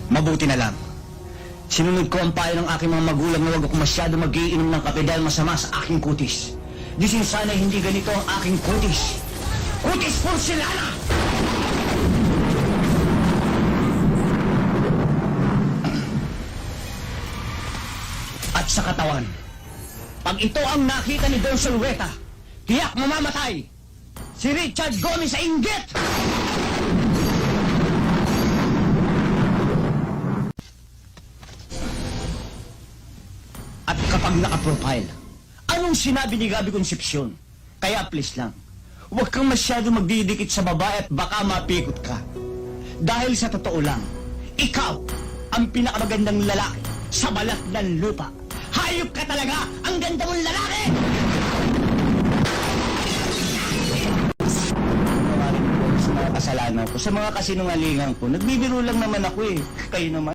Mabuti na lang. Sinunod ko ang payo ng aking mga magulang na huwag ako masyado mag-iinom ng kape dahil masama sa aking kutis. Disin sana hindi ganito ang aking kutis. Kutis porcelana! At sa katawan, pag ito ang nakita ni Don Solueta, tiyak mamamatay! Si Richard Gomez sa inggit! At kapag naka-profile, anong sinabi ni Gabi Concepcion? Kaya please lang, huwag kang masyado magdidikit sa babae at baka mapikot ka. Dahil sa totoo lang, ikaw ang pinakamagandang lalaki sa balat ng lupa. Hayop ka talaga! Ang ganda mong lalaki! Sa mga kasalanan ko, sa mga kasinungalingan ko, nagbibiro lang naman ako eh. Kayo naman.